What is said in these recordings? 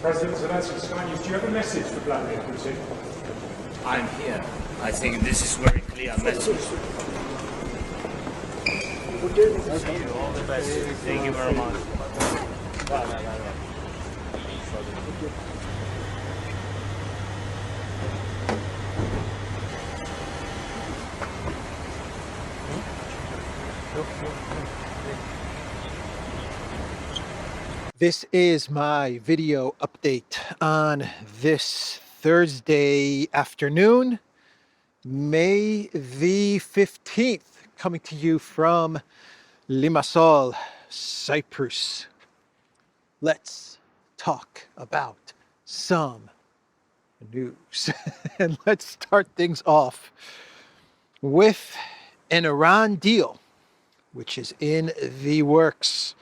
President Zelensky, Sky News, do you have a message for Vladimir Putin? I'm here. I think this is very clear message. See you, all the best. Thank you very much. This is my video update on this Thursday afternoon, May the 15th, coming to you from Limassol, Cyprus. Let's talk about some news. And let's start things off with an Iran deal, which is in the works.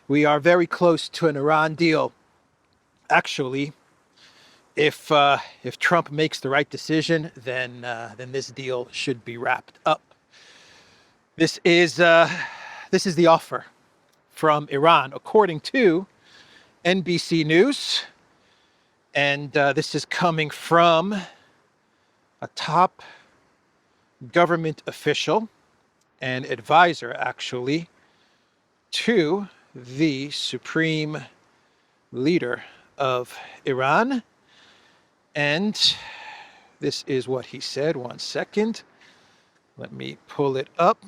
We are very close to an Iran deal. Actually, if Trump makes the right decision, then this deal should be wrapped up. This is the offer from Iran, according to NBC News, and this is coming from a top government official and advisor, actually, to the supreme leader of Iran. And this is what he said. One second. Let me pull it up.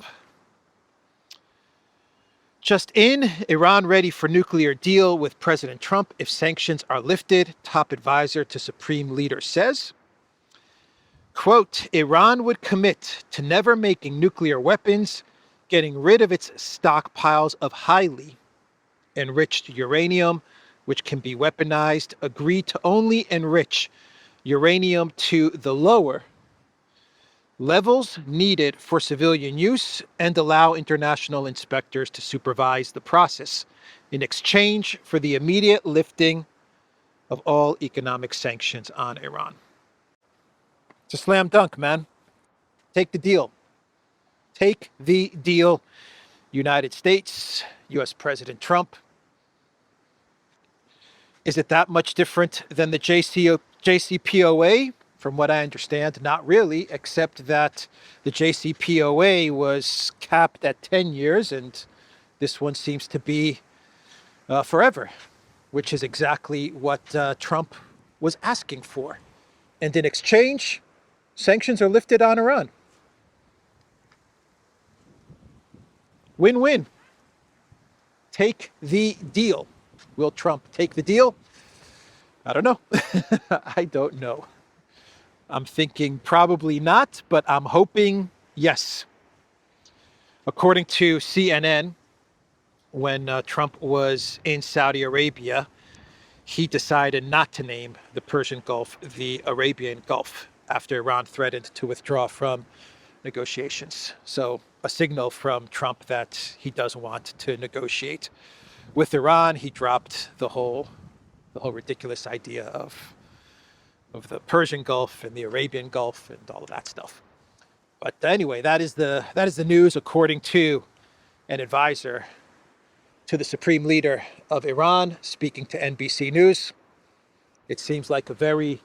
Just in, Iran ready for nuclear deal with President Trump if sanctions are lifted, top advisor to supreme leader says. Quote, Iran would commit to never making nuclear weapons, getting rid of its stockpiles of highly enriched uranium, which can be weaponized, agree to only enrich uranium to the lower levels needed for civilian use and allow international inspectors to supervise the process in exchange for the immediate lifting of all economic sanctions on Iran. It's a slam dunk, man. Take the deal. Take the deal. United States, US President Trump. Is it that much different than the JCPOA? From what I understand, not really, except that the JCPOA was capped at 10 years, and this one seems to be forever, which is exactly what Trump was asking for. And in exchange, sanctions are lifted on Iran. Win-win. Take the deal. Will Trump take the deal? I don't know. I don't know. I'm thinking probably not, but I'm hoping yes. According to CNN, when Trump was in Saudi Arabia, he decided not to name the Persian Gulf the Arabian Gulf after Iran threatened to withdraw from negotiations. So a signal from Trump that he doesn't want to negotiate with Iran. He dropped the whole ridiculous idea of the Persian Gulf and the Arabian Gulf and all of that stuff. But anyway, that is the news according to an advisor to the supreme leader of Iran speaking to NBC News. It seems like a very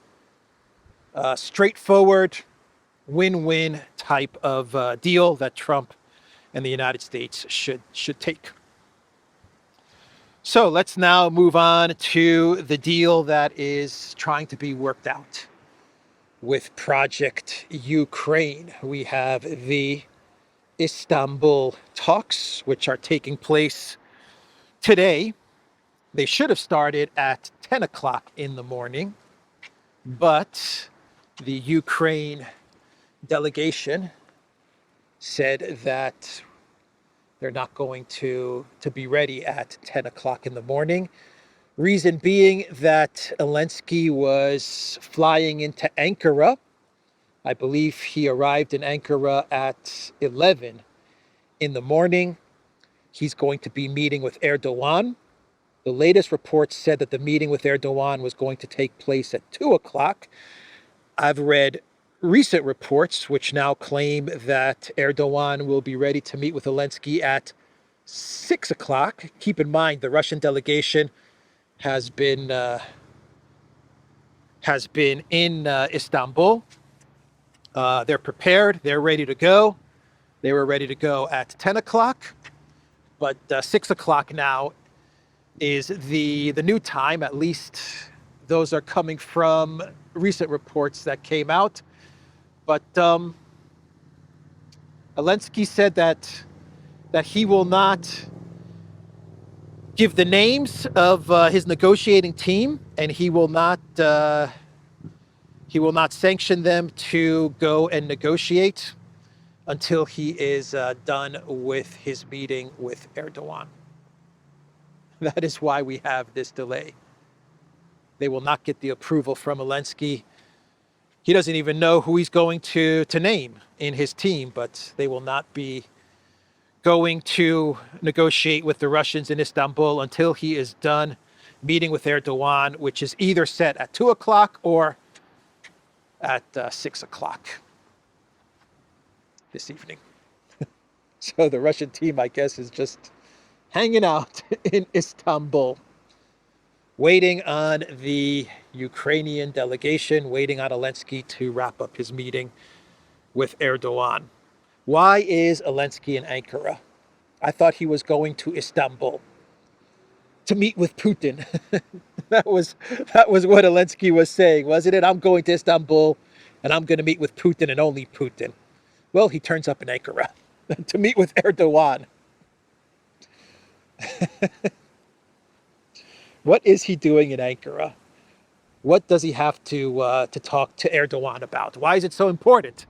straightforward win-win type of deal that Trump and the United States should take. So let's now move on to the deal that is trying to be worked out with Project Ukraine. We have the Istanbul talks, which are taking place today. They should have started at 10 o'clock in the morning, but the Ukraine delegation said that they're not going to be ready at 10 o'clock in the morning. Reason being that Zelensky was flying into Ankara. I believe he arrived in Ankara at 11 in the morning. He's going to be meeting with Erdogan. The latest reports said that the meeting with Erdogan was going to take place at 2 o'clock. I've read recent reports which now claim that Erdogan will be ready to meet with Zelensky at 6 o'clock. Keep in mind, the Russian delegation has been has been in Istanbul. They're prepared. They're ready to go. They were ready to go at 10 o'clock, but 6 o'clock now is the new time. At least those are coming from recent reports that came out. But Zelensky said that he will not give the names of his negotiating team, and he will not sanction them to go and negotiate until he is done with his meeting with Erdogan. That is why we have this delay. They will not get the approval from Zelensky. He doesn't even know who he's going to name in his team, but they will not be going to negotiate with the Russians in Istanbul until he is done meeting with Erdogan, which is either set at 2 o'clock or at 6 o'clock this evening. So the Russian team, I guess, is just hanging out in Istanbul, waiting on the Ukrainian delegation, waiting on Zelensky to wrap up his meeting with Erdogan. Why is Zelensky in Ankara? I thought he was going to Istanbul to meet with Putin. That was what Zelensky was saying, wasn't it? I'm going to Istanbul and I'm going to meet with Putin and only Putin. Well, he turns up in Ankara to meet with Erdogan. What is he doing in Ankara? What does he have to talk to Erdogan about? Why is it so important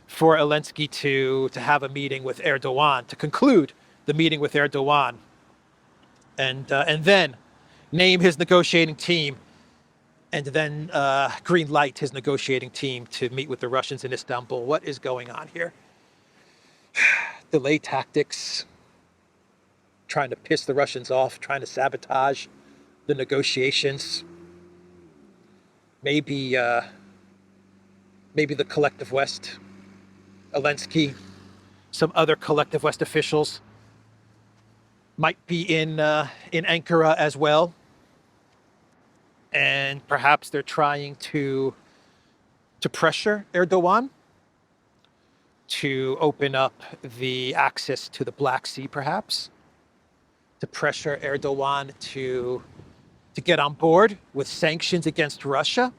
for Zelensky to have a meeting with Erdogan, to conclude the meeting with Erdogan, and then name his negotiating team, and then green light his negotiating team to meet with the Russians in Istanbul? What is going on here? Delay tactics, trying to piss the Russians off, trying to sabotage the negotiations. Maybe the collective West, Zelensky, some other collective West officials might be in Ankara as well, and perhaps they're trying to pressure Erdogan to open up the access to the Black Sea, perhaps to pressure Erdogan to get on board with sanctions against Russia.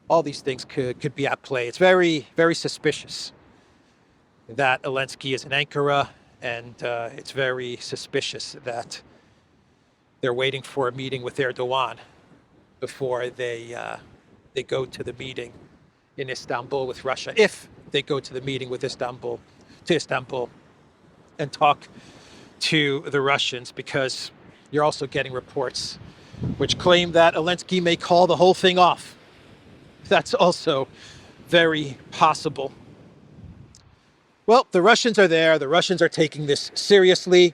All these things could be at play. It's very, very suspicious that Zelensky is in Ankara, and it's very suspicious that they're waiting for a meeting with Erdogan before they go to the meeting in Istanbul with Russia. If they go to the meeting with Istanbul and talk to the Russians, because you're also getting reports which claim that Zelensky may call the whole thing off. That's also very possible. Well, the Russians are there. The Russians are taking this seriously.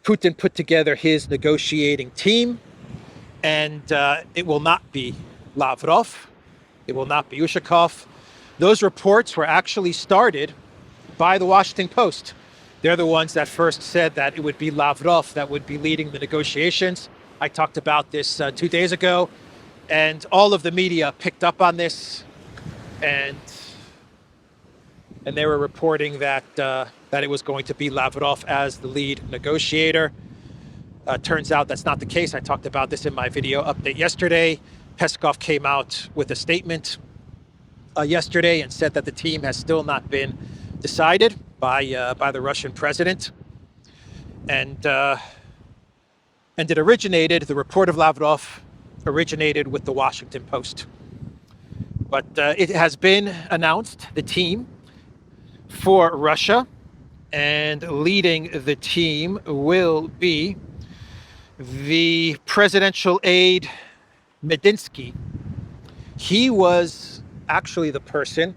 Putin put together his negotiating team, and it will not be Lavrov. It will not be Ushakov. Those reports were actually started by the Washington Post. They're the ones that first said that it would be Lavrov that would be leading the negotiations. I talked about this 2 days ago, and all of the media picked up on this, and they were reporting that it was going to be Lavrov as the lead negotiator. Turns out that's not the case. I talked about this in my video update yesterday. Peskov came out with a statement yesterday and said that the team has still not been decided by the Russian president, and it originated. The report of Lavrov originated with the Washington Post, but it has been announced the team for Russia, and leading the team will be the presidential aide Medinsky. He was actually the person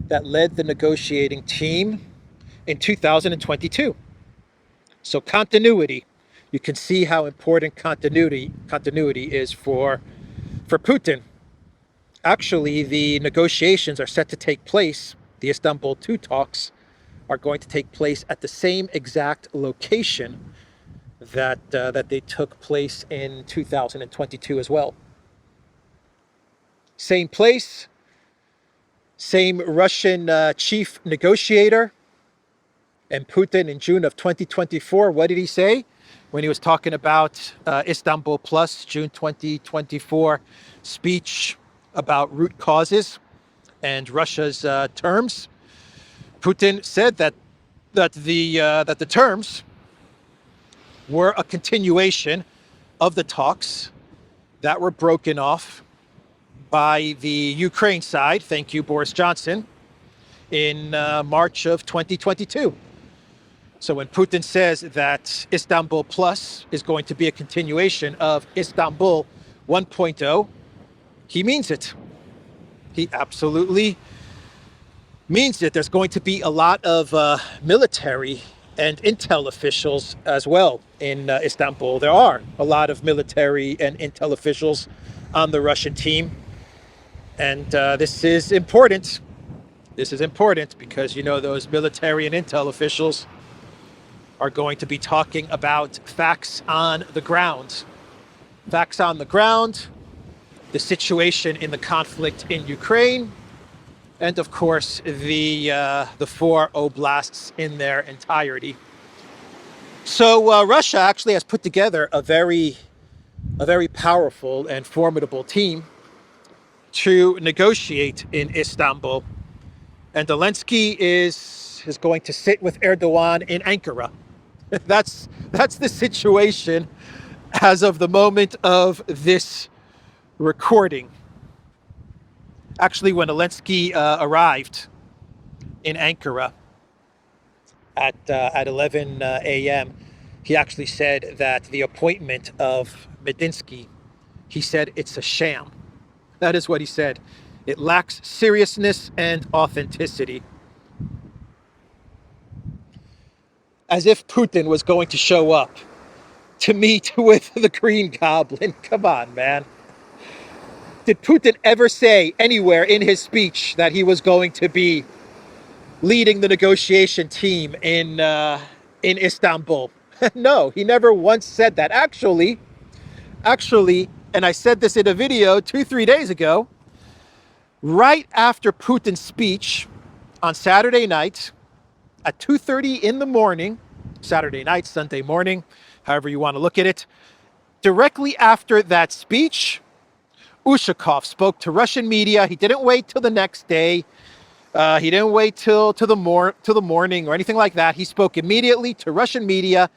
that led the negotiating team in 2022. So continuity. You can see how important continuity is for Putin. Actually, the negotiations are set to take place. The Istanbul 2 talks are going to take place at the same exact location that they took place in 2022 as well. Same place, same Russian chief negotiator. And Putin in June of 2024, what did he say when he was talking about Istanbul Plus, June 2024 speech about root causes and Russia's terms? Putin said that the terms were a continuation of the talks that were broken off by the Ukraine side, thank you, Boris Johnson, in March of 2022. So when Putin says that Istanbul Plus is going to be a continuation of Istanbul 1.0, he means it. He absolutely means it. There's going to be a lot of military and intel officials as well in Istanbul. There are a lot of military and intel officials on the Russian team. And this is important. This is important because, you know, those military and intel officials are going to be talking about facts on the ground. Facts on the ground, the situation in the conflict in Ukraine, and of course the 4 oblasts in their entirety. So Russia actually has put together a very powerful and formidable team to negotiate in Istanbul, and Zelensky is going to sit with Erdogan in Ankara. That's the situation as of the moment of this recording. Actually, when Zelensky arrived in Ankara at 11 a.m., he actually said that the appointment of Medinsky, he said it's a sham. That is what he said. It lacks seriousness and authenticity. As if Putin was going to show up to meet with the Green Goblin. Come on, man. Did Putin ever say anywhere in his speech that he was going to be leading the negotiation team in Istanbul? No, he never once said that. Actually, and I said this in a video 2-3 days ago, right after Putin's speech on Saturday night at 2:30 in the morning, Saturday night, Sunday morning, however you want to look at it, directly after that speech, Ushakov spoke to Russian media. He didn't wait till the next day. He didn't wait till the morning or anything like that. He spoke immediately to Russian media,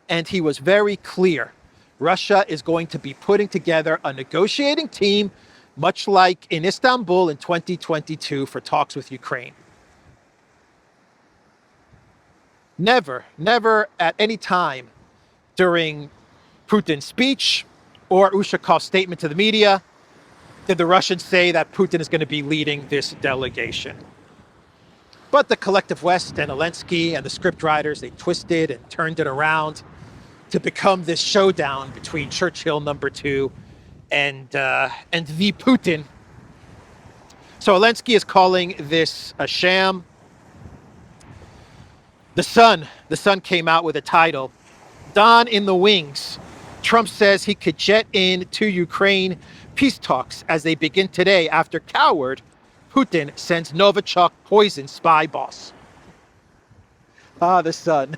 and he was very clear. Russia is going to be putting together a negotiating team, much like in Istanbul in 2022 for talks with Ukraine. Never at any time during Putin's speech or Ushakov's statement to the media did the Russians say that Putin is going to be leading this delegation. But the collective West and Zelensky and the scriptwriters, they twisted and turned it around to become this showdown between Churchill #2 and the Putin. So Zelensky is calling this a sham. The Sun came out with a title, Dawn in the Wings. Trump says he could jet in to Ukraine peace talks as they begin today after coward Putin sends Novichok poison spy boss. Ah, the Sun.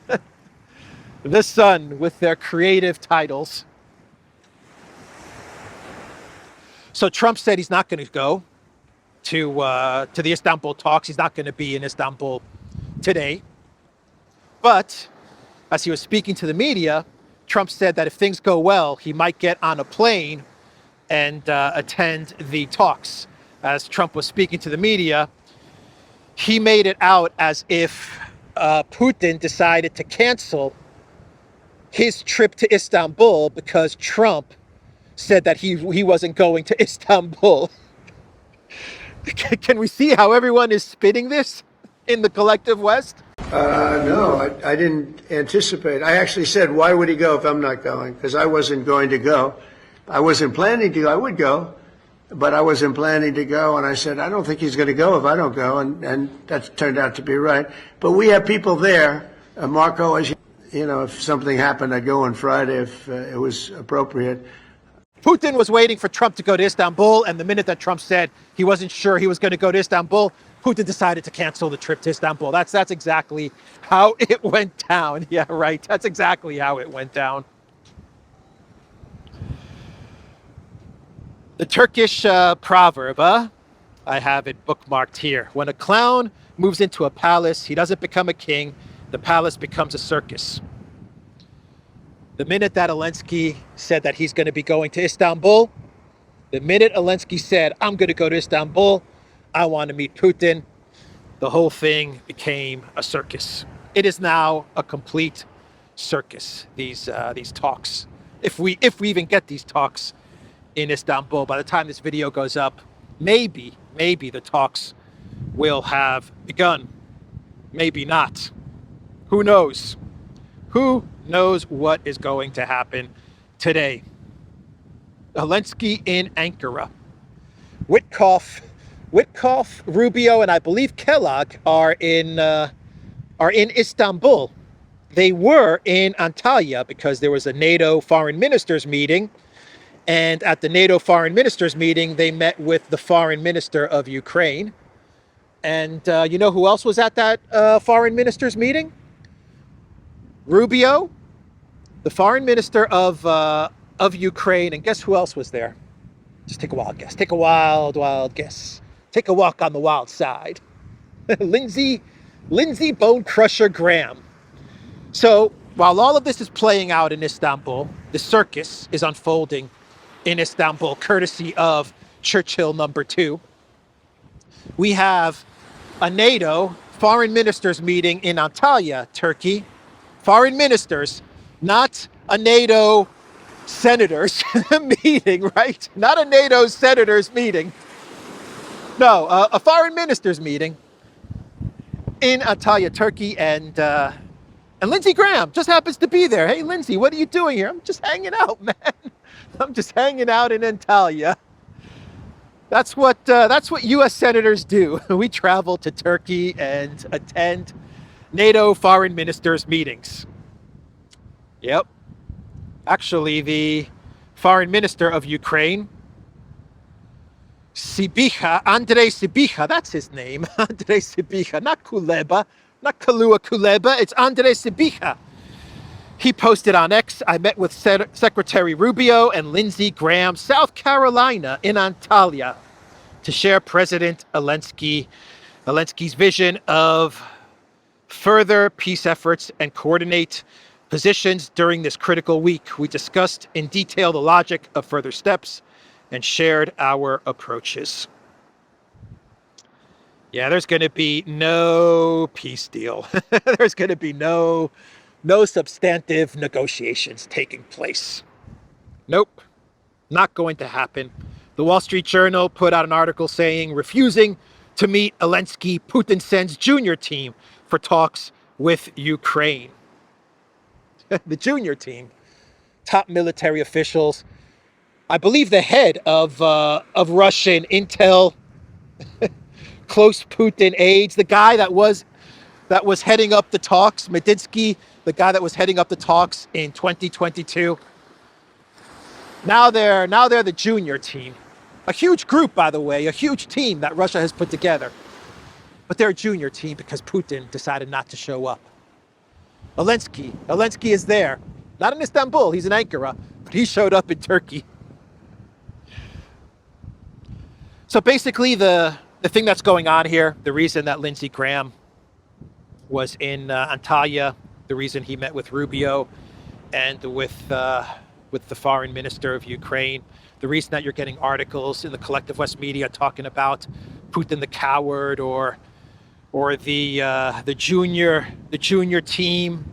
The Sun with their creative titles. So Trump said he's not going to go to the Istanbul talks. He's not going to be in Istanbul today. But as he was speaking to the media, Trump said that if things go well, he might get on a plane and attend the talks. As Trump was speaking to the media, he made it out as if Putin decided to cancel his trip to Istanbul because Trump said that he wasn't going to Istanbul. Can we see how everyone is spinning this in the collective West? No, I didn't anticipate. I actually said, why would he go if I'm not going? Because I wasn't going to go. I wasn't planning to go. I would go, but I wasn't planning to go. And I said, I don't think he's going to go if I don't go. And that turned out to be right. But we have people there. Marco, if something happened, I'd go on Friday if it was appropriate. Putin was waiting for Trump to go to Istanbul, and the minute that Trump said he wasn't sure he was going to go to Istanbul, Putin decided to cancel the trip to Istanbul. That's exactly how it went down. Yeah, right. That's exactly how it went down. The Turkish proverb, I have it bookmarked here. When a clown moves into a palace, he doesn't become a king. The palace becomes a circus. The minute that Zelensky said that he's going to be going to Istanbul, the minute Zelensky said, I'm going to go to Istanbul, I want to meet Putin, the whole thing became a circus. It is now a complete circus, these talks. If we even get these talks in Istanbul, by the time this video goes up, maybe the talks will have begun. Maybe not. Who knows? Who knows what is going to happen today? Zelensky in Ankara. Witkoff, Rubio, and I believe Kellogg are in Istanbul. They were in Antalya because there was a NATO foreign ministers meeting. And at the NATO foreign ministers meeting, they met with the foreign minister of Ukraine. And you know who else was at that foreign ministers meeting? Rubio, the foreign minister of Ukraine. And guess who else was there? Just take a wild guess. Take a wild guess. Take a walk on the wild side. Lindsey Bone Crusher Graham. So while all of this is playing out in Istanbul, the circus is unfolding in Istanbul, courtesy of Churchill number 2. We have a NATO foreign ministers meeting in Antalya, Turkey. Foreign ministers, not a NATO senators meeting, right? Not a NATO senators meeting. No, a foreign ministers meeting in Antalya, Turkey, and Lindsey Graham just happens to be there. Hey, Lindsey, what are you doing here? I'm just hanging out, man. I'm just hanging out in Antalya. That's what U.S. senators do. We travel to Turkey and attend NATO foreign ministers meetings. Yep. Actually, the foreign minister of Ukraine, Andrei Sybiha, that's his name. Andrei Sybiha, not Kuleba, not Kalua Kuleba, it's Andrei Sybiha. He posted on X, I met with Secretary Rubio and Lindsey Graham, South Carolina in Antalya, to share President Zelensky's vision of further peace efforts and coordinate positions during this critical week. We discussed in detail the logic of further steps and shared our approaches. Yeah, there's going to be no peace deal. There's going to be no substantive negotiations taking place. Nope, not going to happen. The Wall Street Journal put out an article saying, refusing to meet Zelensky, Putin sends junior team for talks with Ukraine. The junior team, top military officials. I believe the head of Russian intel, close Putin aides, the guy that was heading up the talks, Medinsky, the guy that was heading up the talks in 2022. Now they're the junior team. A huge group, by the way, a huge team that Russia has put together. But they're a junior team because Putin decided not to show up. Zelensky is there. Not in Istanbul, he's in Ankara, but he showed up in Turkey. So basically the thing that's going on here, the reason that Lindsey Graham was in Antalya, the reason he met with Rubio and with the foreign minister of Ukraine, the reason that you're getting articles in the collective West media talking about Putin the coward or the junior team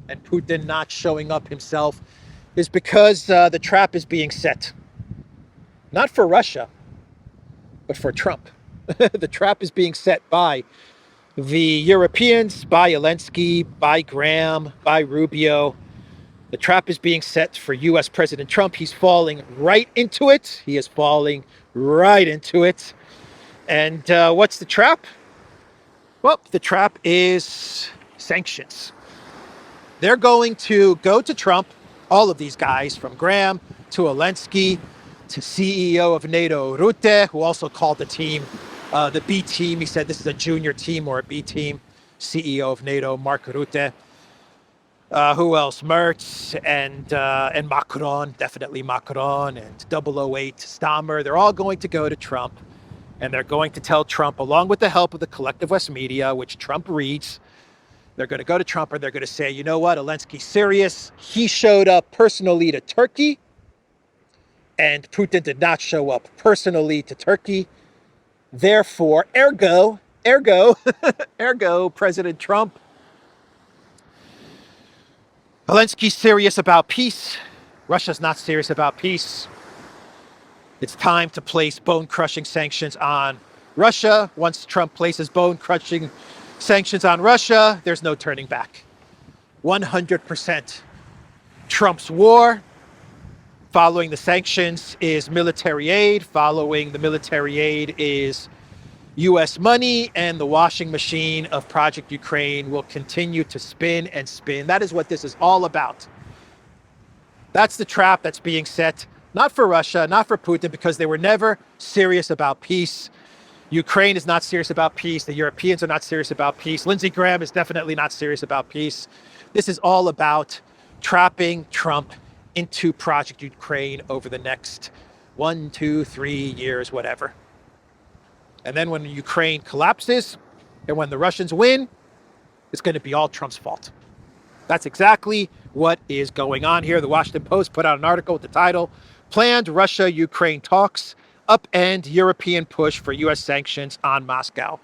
and Putin not showing up himself is because the trap is being set. Not for Russia, but for Trump. The trap is being set by the Europeans, by Zelensky, by Graham, by Rubio. The trap is being set for U.S. President Trump. He's falling right into it. He is falling right into it. And what's the trap? Well, the trap is sanctions. They're going to go to Trump, all of these guys, from Graham to Zelensky to CEO of NATO, Rutte, who also called the team the B team. He said this is a junior team or a B team. CEO of NATO, Mark Rutte. Who else? Merz and Macron, definitely Macron, and 008 Stammer. They're all going to go to Trump, and they're going to tell Trump, along with the help of the collective West media, which Trump reads, they're going to go to Trump and they're going to say, you know what, Zelensky's serious. He showed up personally to Turkey, and Putin did not show up personally to Turkey. Therefore, ergo, President Trump, Zelensky's serious about peace. Russia's not serious about peace. It's time to place bone-crushing sanctions on Russia. Once Trump places bone-crushing sanctions on Russia, there's no turning back. 100%. Trump's war, following the sanctions, is military aid. Following the military aid is U.S. money, and the washing machine of Project Ukraine will continue to spin and spin. That is what this is all about. That's the trap that's being set, not for Russia, not for Putin, because they were never serious about peace. Ukraine is not serious about peace. The Europeans are not serious about peace. Lindsey Graham is definitely not serious about peace. This is all about trapping Trump into Project Ukraine over the next 1, 2, 3 years, whatever. And then when Ukraine collapses and when the Russians win, it's going to be all Trump's fault. That's exactly what is going on here. The Washington Post put out an article with the title, Planned Russia-Ukraine Talks Upend European Push for U.S. Sanctions on Moscow.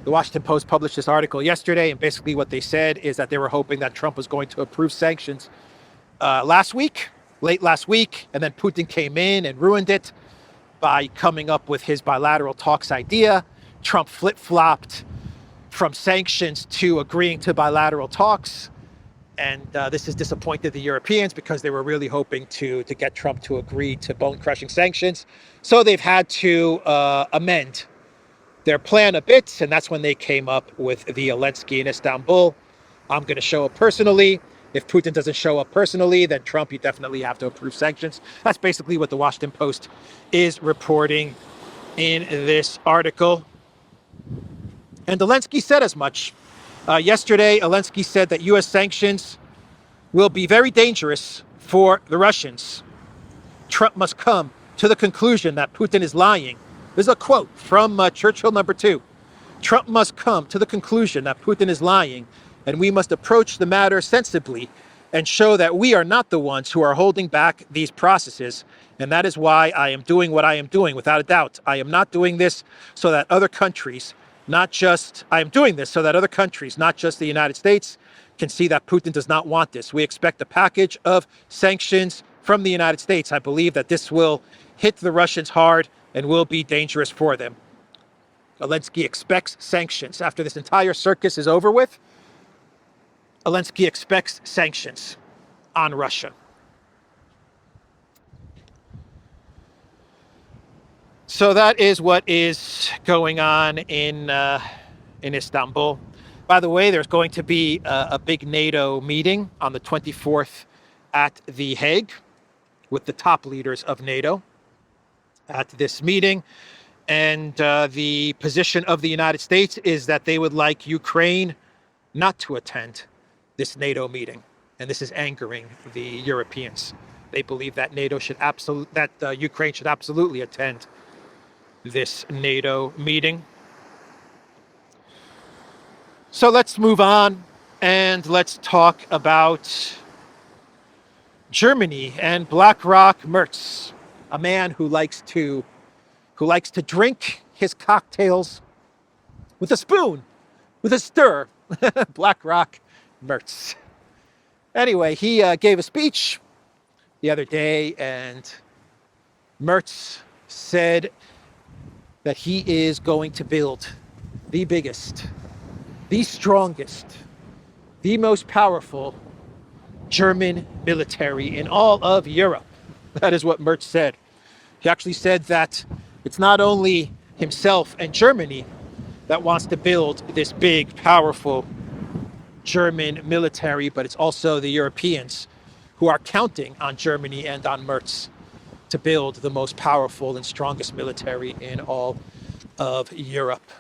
The Washington Post published this article yesterday, and basically what they said is that they were hoping that Trump was going to approve sanctions late last week, and then Putin came in and ruined it by coming up with his bilateral talks idea. Trump flip-flopped from sanctions to agreeing to bilateral talks. And this has disappointed the Europeans because they were really hoping to get Trump to agree to bone-crushing sanctions. So they've had to amend their plan a bit, and that's when they came up with the Zelensky in Istanbul. I'm going to show up personally. If Putin doesn't show up personally, then Trump, you definitely have to approve sanctions. That's basically what the Washington Post is reporting in this article. And Zelensky said as much. Yesterday, Zelensky said that U.S. sanctions will be very dangerous for the Russians. Trump must come to the conclusion that Putin is lying. There's a quote from Churchill #2. Trump must come to the conclusion that Putin is lying, and we must approach the matter sensibly and show that we are not the ones who are holding back these processes. And that is why I am doing what I am doing, without a doubt. I am not doing this so that other countries, I am doing this so that other countries, not just the United States, can see that Putin does not want this. We expect a package of sanctions from the United States. I believe that this will hit the Russians hard and will be dangerous for them. Zelensky expects sanctions. After this entire circus is over with, Zelensky expects sanctions on Russia. So that is what is going on in Istanbul. By the way, there's going to be a big NATO meeting on the 24th at The Hague with the top leaders of NATO at this meeting. And the position of the United States is that they would like Ukraine not to attend this NATO meeting. And this is angering the Europeans. They believe that Ukraine should absolutely attend this NATO meeting. So let's move on and let's talk about Germany and BlackRock Merz, a man who likes to drink his cocktails with a spoon, with a stir. BlackRock Merz. Anyway, he gave a speech the other day, and Merz said that he is going to build the biggest, the strongest, the most powerful German military in all of Europe. That is what Merz said. He actually said that it's not only himself and Germany that wants to build this big, powerful German military, but it's also the Europeans who are counting on Germany and on Merz to build the most powerful and strongest military in all of Europe.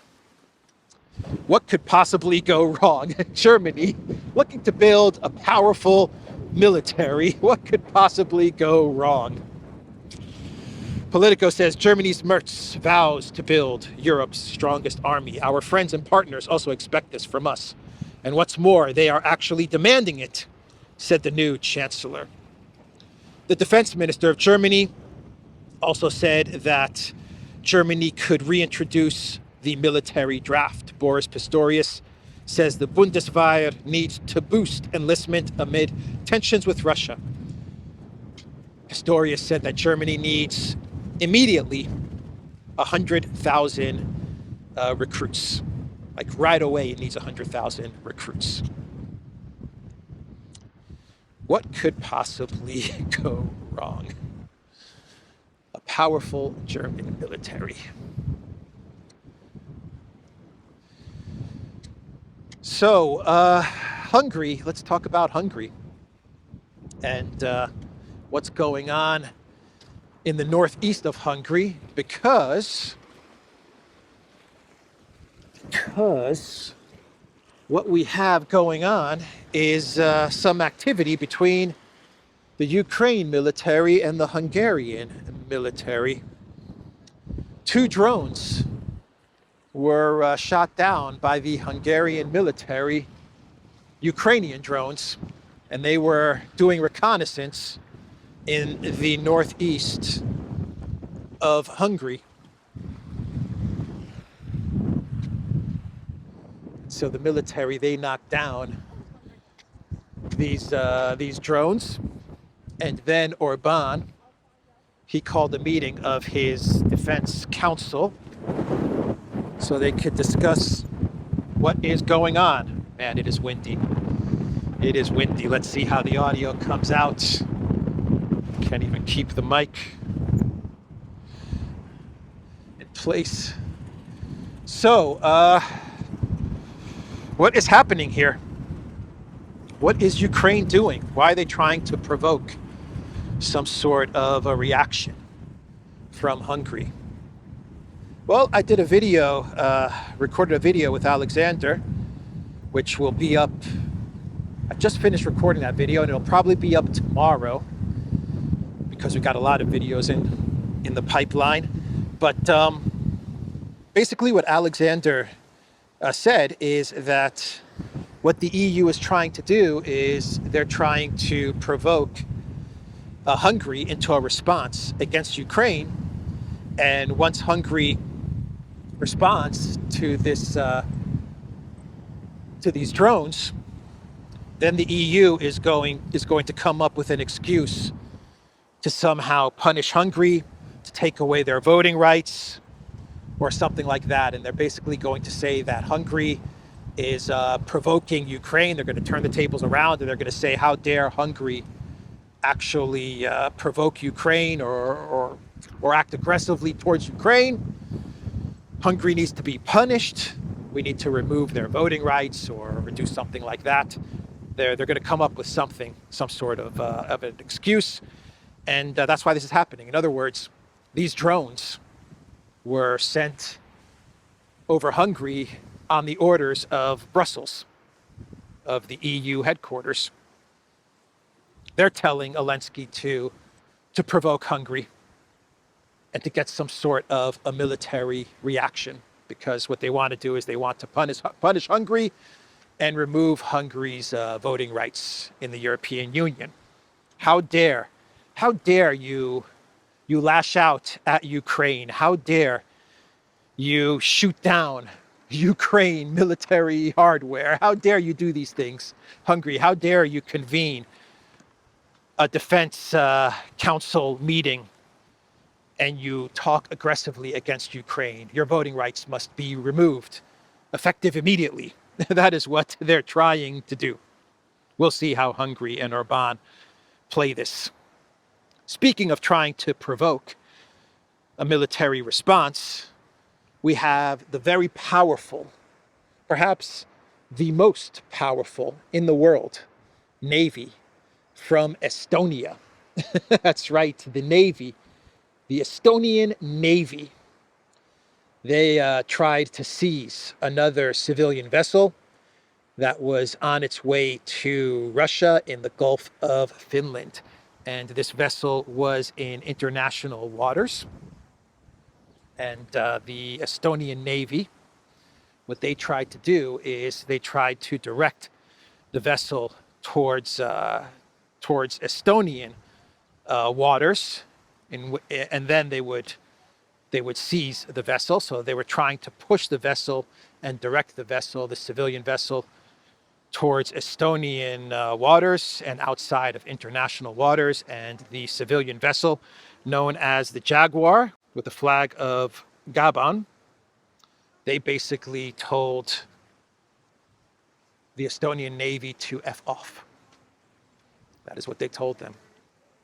What could possibly go wrong? Germany looking to build a powerful military. What could possibly go wrong? Politico says Germany's Merz vows to build Europe's strongest army. Our friends and partners also expect this from us. And what's more, they are actually demanding it, said the new chancellor. The defense minister of Germany also said that Germany could reintroduce the military draft. Boris Pistorius says the Bundeswehr needs to boost enlistment amid tensions with Russia. Pistorius said that Germany needs immediately 100,000 recruits. Like right away, it needs 100,000 recruits. What could possibly go wrong? A powerful German military. So, Hungary, let's talk about Hungary and what's going on in the northeast of Hungary, because what we have going on is some activity between the Ukraine military and the Hungarian military. 2 drones were shot down by the Hungarian military, Ukrainian drones, and they were doing reconnaissance in the northeast of Hungary. So the military, they knocked down these drones, and then Orban, he called a meeting of his defense council so they could discuss what is going on. Man, it is windy. It is windy. Let's see how the audio comes out. Can't even keep the mic in place. So, what is happening here? What is Ukraine doing? Why are they trying to provoke some sort of a reaction from Hungary? Well, I did a video, recorded a video with Alexander, which will be up. I just finished recording that video, and it'll probably be up tomorrow because we've got a lot of videos in the pipeline. But basically what Alexander said is that what the EU is trying to do is they're trying to provoke Hungary into a response against Ukraine. And once Hungary responds to this, to these drones, then the EU is going to come up with an excuse to somehow punish Hungary, to take away their voting rights, or something like that. And they're basically going to say that Hungary is provoking Ukraine. They're going to turn the tables around, and they're going to say, how dare Hungary actually provoke Ukraine or act aggressively towards Ukraine. Hungary needs to be punished. We need to remove their voting rights or do something like that. They're going to come up with something, some sort of an excuse. And that's why this is happening. In other words, these drones were sent over Hungary on the orders of Brussels, of the EU headquarters. They're telling Zelensky to provoke Hungary and to get some sort of a military reaction, because what they want to do is they want to punish Hungary and remove Hungary's voting rights in the European Union. How dare you lash out at Ukraine? How dare you shoot down Ukraine military hardware? How dare you do these things, Hungary? How dare you convene a defense council meeting and you talk aggressively against Ukraine? Your voting rights must be removed, effective immediately. That is what they're trying to do. We'll see how Hungary and Orban play this. Speaking of trying to provoke a military response, we have the very powerful, perhaps the most powerful in the world navy from Estonia. That's right, the Navy, the Estonian Navy. They tried to seize another civilian vessel that was on its way to Russia in the Gulf of Finland. And this vessel was in international waters. And the Estonian Navy, what they tried to do is they tried to direct the vessel towards Estonian waters, and then they would seize the vessel. So they were trying to push the vessel and direct the vessel, the civilian vessel, towards Estonian waters and outside of international waters. And the civilian vessel, known as the Jaguar, with the flag of Gabon, they basically told the Estonian Navy to F off. That is what they told them.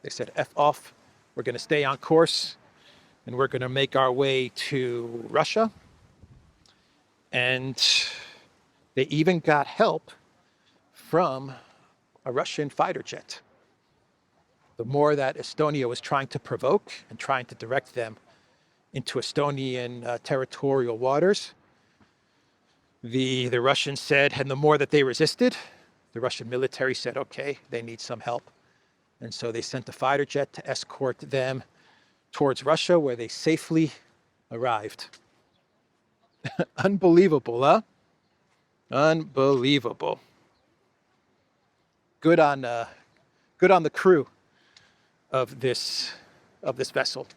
They said, F off, we're going to stay on course, and we're going to make our way to Russia. And they even got help from a Russian fighter jet. The more that Estonia was trying to provoke and trying to direct them into Estonian territorial waters, the Russians said, and the more that they resisted, the Russian military said, okay, they need some help. And so they sent a fighter jet to escort them towards Russia, where they safely arrived. Unbelievable, huh? Unbelievable. Good on the crew of this vessel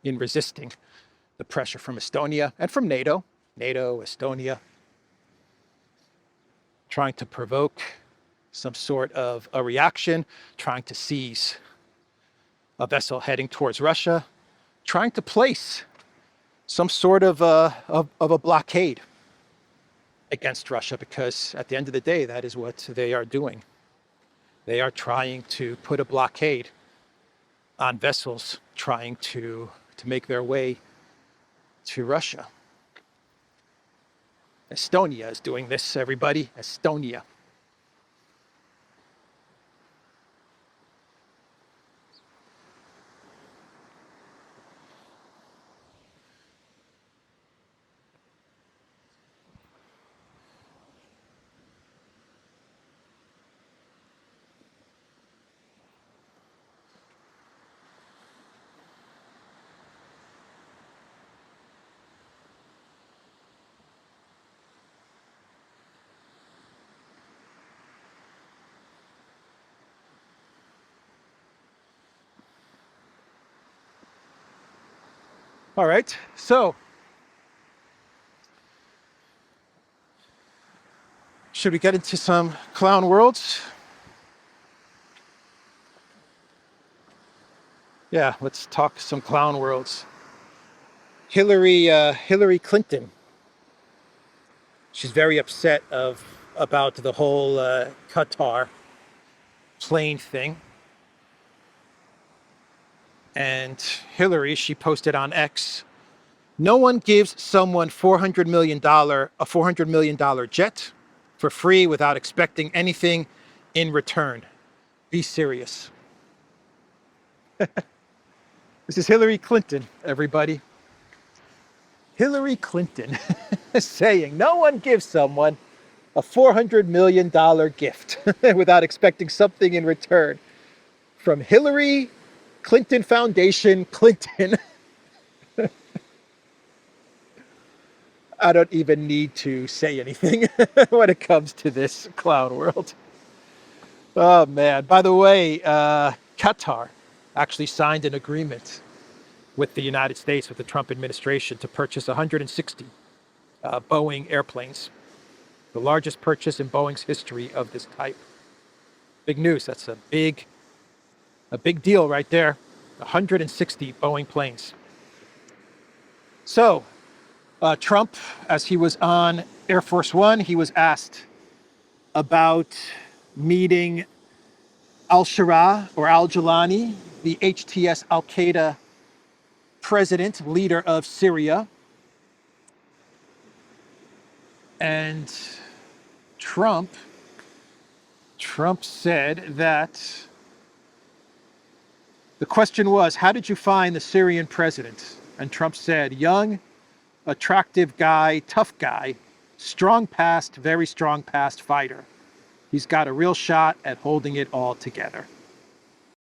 in resisting the pressure from Estonia and from NATO, Estonia, trying to provoke some sort of a reaction, trying to seize a vessel heading towards Russia, trying to place some sort of a blockade against Russia, because at the end of the day, that is what they are doing. They are trying to put a blockade on vessels trying to make their way to Russia. Estonia is doing this, everybody. Estonia. All right, so should we get into some clown worlds? Yeah, let's talk some clown worlds. Hillary Clinton. She's very upset about the whole Qatar plane thing. And Hillary, she posted on X, no one gives someone a $400 million jet for free without expecting anything in return. Be serious. This is Hillary Clinton, everybody. Hillary Clinton saying no one gives someone a $400 million gift without expecting something in return. From Hillary Clinton Foundation, Clinton. I don't even need to say anything when it comes to this clown world. Oh, man. By the way, Qatar actually signed an agreement with the United States, with the Trump administration, to purchase 160 Boeing airplanes. The largest purchase in Boeing's history of this type. Big news. That's a big deal right there. 160 Boeing planes. So, Trump, as he was on Air Force One, he was asked about meeting al-Shara or al-Jilani, the HTS al-Qaeda president, leader of Syria. And Trump said that the question was, how did you find the Syrian president? And Trump said, young, attractive guy, tough guy, strong past, very strong past fighter. He's got a real shot at holding it all together.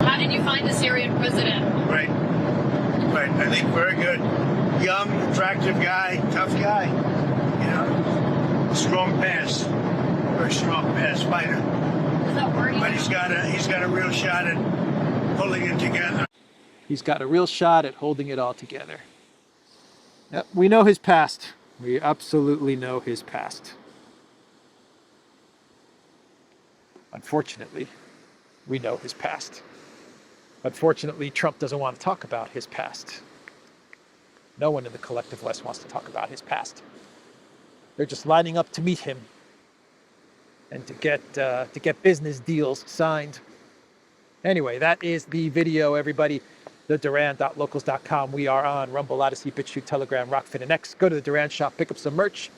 How did you find the Syrian president? Right. I think very good. Young, attractive guy, tough guy. You know, strong pass, very strong pass fighter. Is that wording? But he's got a real shot at pulling it together. He's got a real shot at holding it all together. Yep, we know his past. We absolutely know his past. Unfortunately, we know his past. Unfortunately, Trump doesn't want to talk about his past. No one in the collective West wants to talk about his past. They're just lining up to meet him and to get business deals signed. Anyway, that is the video, everybody. The Duran.locals.com. We are on Rumble, ODYSEE, BitChute, Telegram, Rockfin, and X. Go to the Duran shop, pick up some merch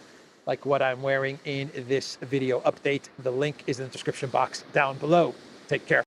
like what I'm wearing in this video update. The link is in the description box down below. Take care.